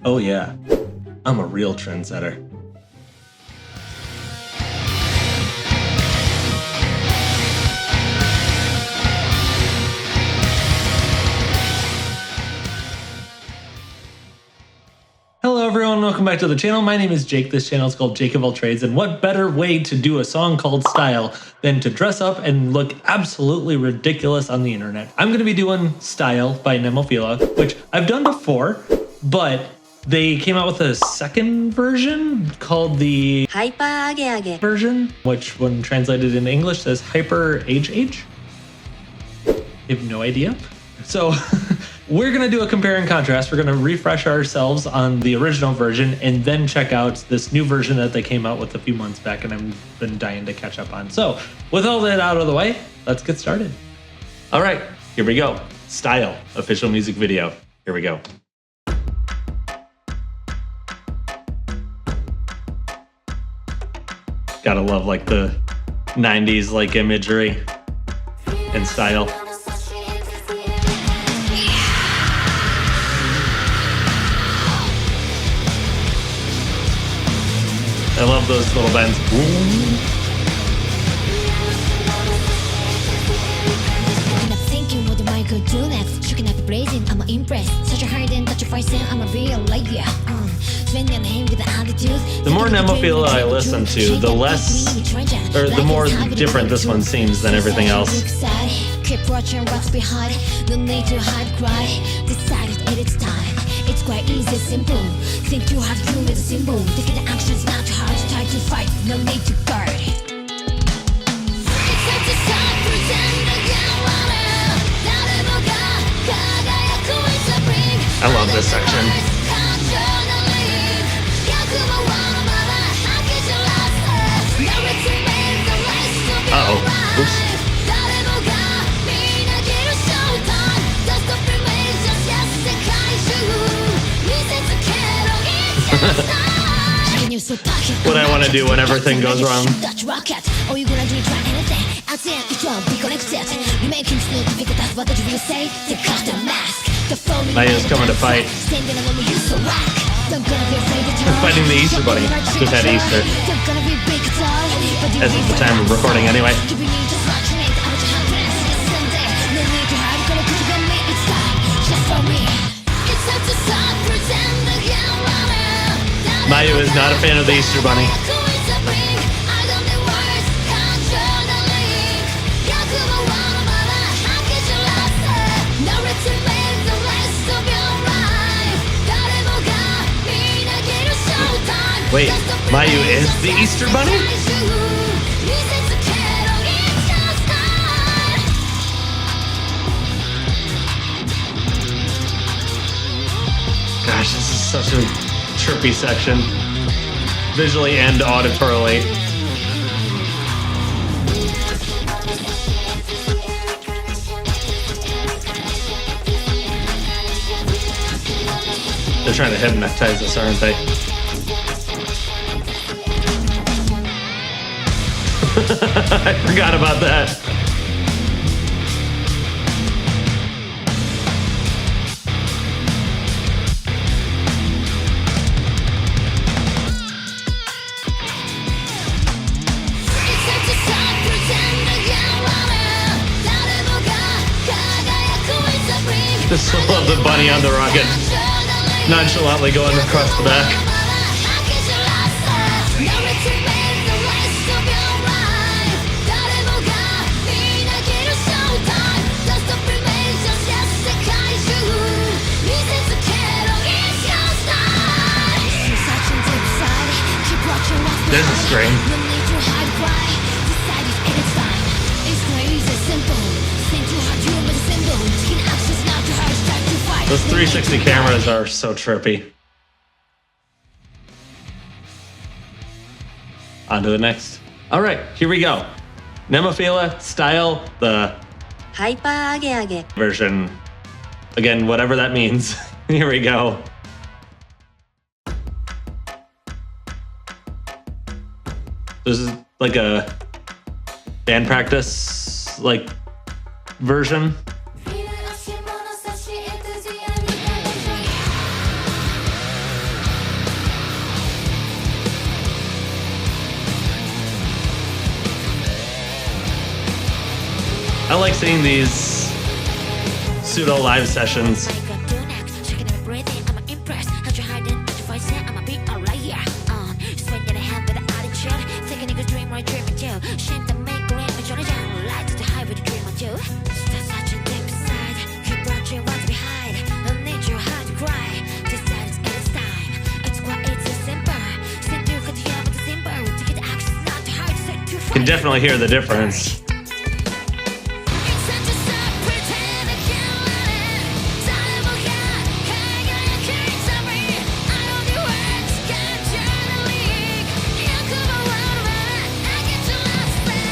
Oh yeah, I'm a real trendsetter. Hello everyone, welcome back to the channel. My name is Jake. This channel is called Jake of All Trades, and what better way to do a song called Style than to dress up and look absolutely ridiculous on the internet. I'm going to be doing Style by Nemophila, which I've done before, but they came out with a second version called the Hyper Age version, which when translated into English says Hyper HH. I have no idea. So we're going to do a compare and contrast. We're going to refresh ourselves on the original version and then check out this new version that they came out with a few months back and I've been dying to catch up on. So with all that out of the way, let's get started. All right, here we go. Style, official music video. Here we go. Gotta love like the 90s like imagery and style. I love those little bends. I'm impressed. Such a hard and touch of I'm a real lady. The more Nemophila I listen to, the less, or the more different this one seems than everything else. Keep watching what's behind. No need to hide, cry. Decided it's time. It's quite easy, simple. Think you have you with a symbol. Taking the action's not too hard. Try to fight, no need to guard. It's time to start, pretend again. I love this section. Uh-oh. Oops. What I want to do when everything goes wrong. Maya's coming to fight. Fighting the Easter Bunny. Just had Easter. As of the time of recording anyway. Maya is not a fan of the Easter Bunny. Wait, Mayu is the Easter Bunny? Gosh, this is such a trippy section, visually and auditorily. They're trying to hypnotize us, aren't they? I forgot about that. Just love the bunny on the rocket, nonchalantly going across the back. There's a string. Those 360 cameras are so trippy. On to the next. All right, here we go. Nemophila, Style, the Hyper Age version. Again, whatever that means. Here we go. This is like a band practice like version. I like seeing these pseudo live sessions. You can definitely hear the difference.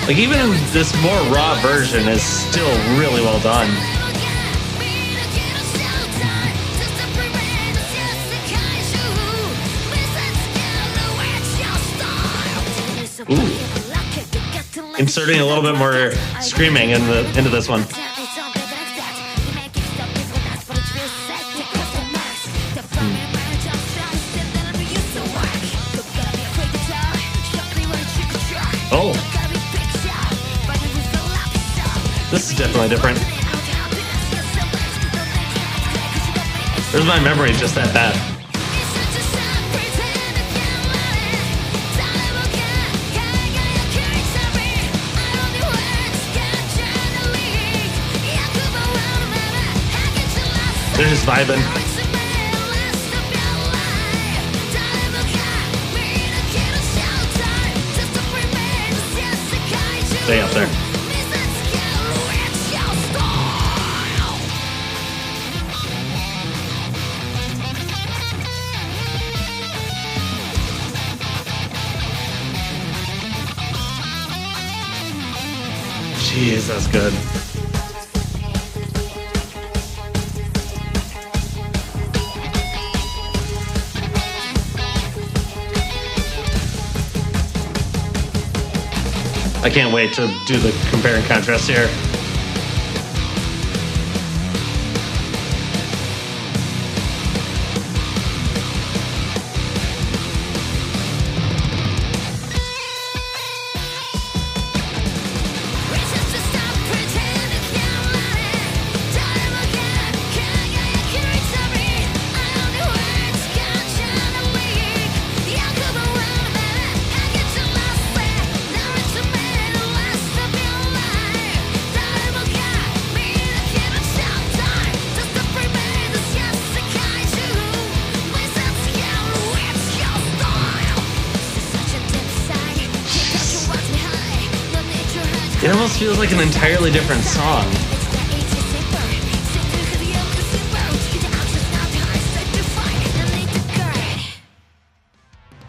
Like even this more raw version is still really well done. Ooh. Inserting a little bit more screaming into this one. Oh. This is definitely different. There's my memory just at that. They're just vibing. Stay up there. Jeez, that's good. I can't wait to do the compare and contrast here. It almost feels like an entirely different song.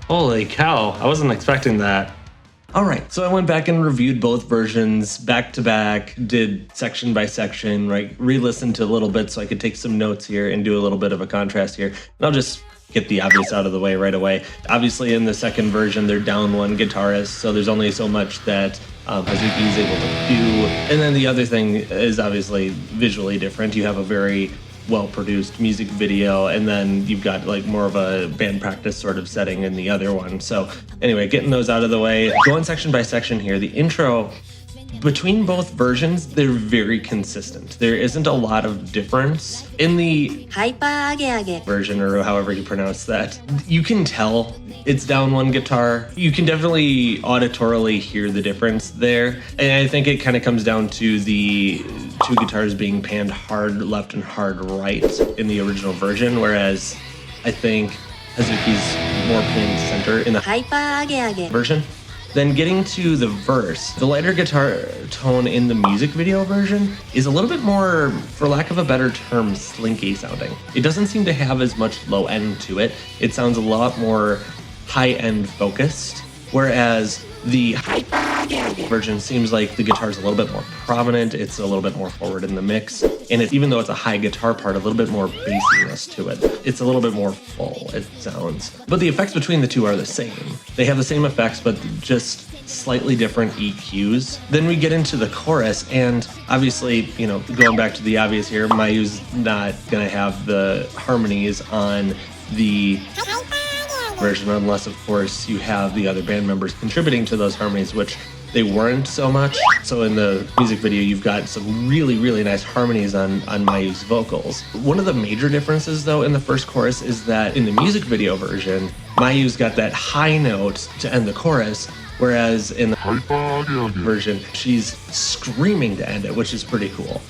Holy cow, I wasn't expecting that. All right, so I went back and reviewed both versions back to back, did section by section, right? Re-listened to a little bit so I could take some notes here and do a little bit of a contrast here. And I'll just get the obvious out of the way right away. Obviously in the second version, they're down one guitarist, so there's only so much that Hazuki is able to do. And then the other thing is obviously visually different. You have a very well-produced music video, and then you've got like more of a band practice sort of setting in the other one. So anyway, getting those out of the way, going section by section here. The intro, between both versions, they're very consistent. There isn't a lot of difference. In the ハイパーアゲアゲ version, or however you pronounce that, you can tell it's down one guitar. You can definitely auditorily hear the difference there. And I think it kind of comes down to the two guitars being panned hard left and hard right in the original version, whereas I think Hazuki's more panned center in the ハイパーアゲアゲ version. Then getting to the verse, the lighter guitar tone in the music video version is a little bit more, for lack of a better term, slinky sounding. It doesn't seem to have as much low end to it. It sounds a lot more high end focused, whereas the version seems like the guitar is a little bit more prominent. It's a little bit more forward in the mix. And even though it's a high guitar part, a little bit more bassiness to it. It's a little bit more full, it sounds. But the effects between the two are the same. They have the same effects, but just slightly different EQs. Then we get into the chorus, and obviously, you know, going back to the obvious here, Mayu's not gonna have the harmonies on the version unless, of course, you have the other band members contributing to those harmonies, which they weren't so much. So in the music video, you've got some really, really nice harmonies on Mayu's vocals. One of the major differences though in the first chorus is that in the music video version, Mayu's got that high note to end the chorus, whereas in the Hyper Ageage version, she's screaming to end it, which is pretty cool.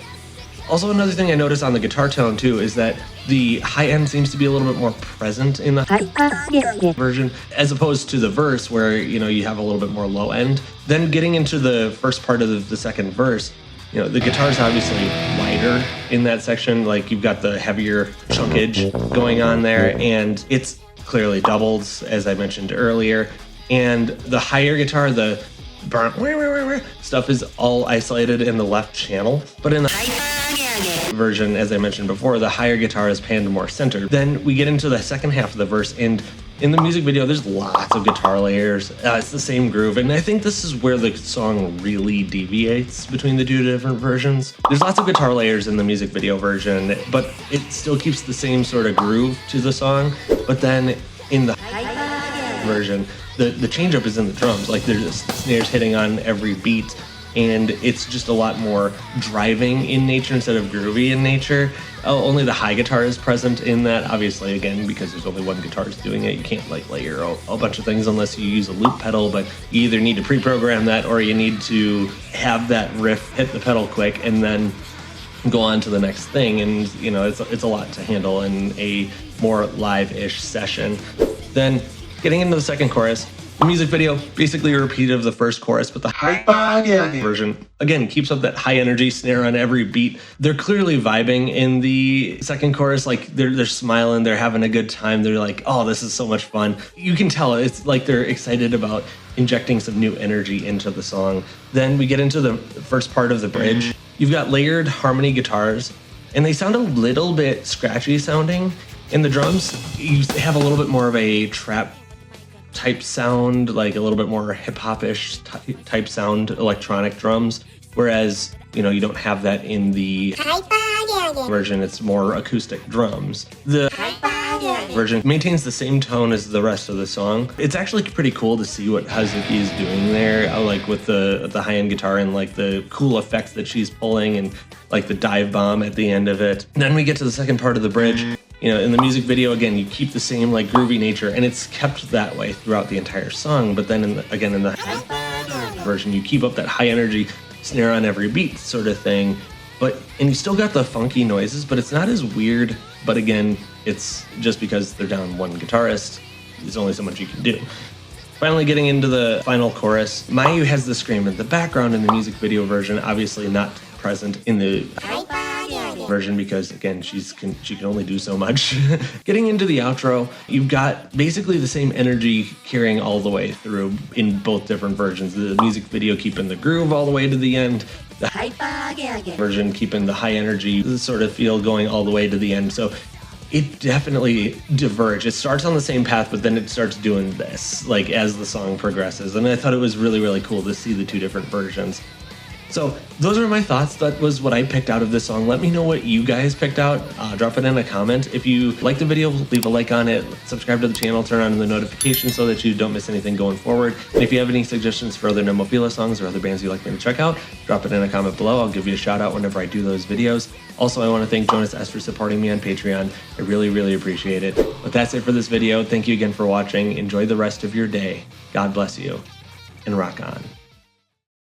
Also, another thing I noticed on the guitar tone too is that the high end seems to be a little bit more present in the version as opposed to the verse where, you know, you have a little bit more low end. Then getting into the first part of the second verse, you know, the guitar's obviously lighter in that section. Like you've got the heavier chunkage going on there, and it's clearly doubled, as I mentioned earlier. And the higher guitar, the stuff is all isolated in the left channel. But in the version, as I mentioned before, the higher guitar is panned more center. Then we get into the second half of the verse, and in the music video, there's lots of guitar layers. It's the same groove, and I think this is where the song really deviates between the two different versions. There's lots of guitar layers in the music video version, but it still keeps the same sort of groove to the song. But then in the version, the change up is in the drums. Like there's just snares hitting on every beat, and it's just a lot more driving in nature instead of groovy in nature. Only the high guitar is present in that, obviously, again, because there's only one guitarist doing it. You can't like layer a bunch of things unless you use a loop pedal, but you either need to pre-program that or you need to have that riff hit the pedal quick and then go on to the next thing. And you know, it's a lot to handle in a more live-ish session. Then getting into the second chorus, the music video basically a repeat of the first chorus, but the version again keeps up that high energy snare on every beat. They're clearly vibing in the second chorus, like they're smiling, they're having a good time. They're like, oh, this is so much fun. You can tell it's like they're excited about injecting some new energy into the song. Then we get into the first part of the bridge. You've got layered harmony guitars, and they sound a little bit scratchy sounding. In the drums, you have a little bit more of a trap type sound, like a little bit more hip-hop-ish type sound, electronic drums, whereas, you know, you don't have that in the version. It's more acoustic drums. The version maintains the same tone as the rest of the song. It's actually pretty cool to see what Hazuki is doing there, like with the high-end guitar and like the cool effects that she's pulling and like the dive bomb at the end of it. Then we get to the second part of the bridge. You know, in the music video, again, you keep the same like groovy nature, and it's kept that way throughout the entire song. But then, in the version, you keep up that high energy snare on every beat sort of thing. And you still got the funky noises, but it's not as weird. But again, it's just because they're down one guitarist. There's only so much you can do. Finally, getting into the final chorus, Mayu has the scream in the background in the music video version, obviously not present in the version because, again, she can only do so much. Getting into the outro, you've got basically the same energy carrying all the way through in both different versions. The music video keeping the groove all the way to the end, the version keeping the high energy sort of feel going all the way to the end. So it definitely diverged. It starts on the same path, but then it starts doing this, like as the song progresses. And I thought it was really, really cool to see the two different versions. So those are my thoughts. That was what I picked out of this song. Let me know what you guys picked out. Drop it in a comment. If you like the video, leave a like on it. Subscribe to the channel. Turn on the notifications so that you don't miss anything going forward. And if you have any suggestions for other Nemophila songs or other bands you'd like me to check out, drop it in a comment below. I'll give you a shout out whenever I do those videos. Also, I want to thank Jonas S for supporting me on Patreon. I really, really appreciate it. But that's it for this video. Thank you again for watching. Enjoy the rest of your day. God bless you, and rock on.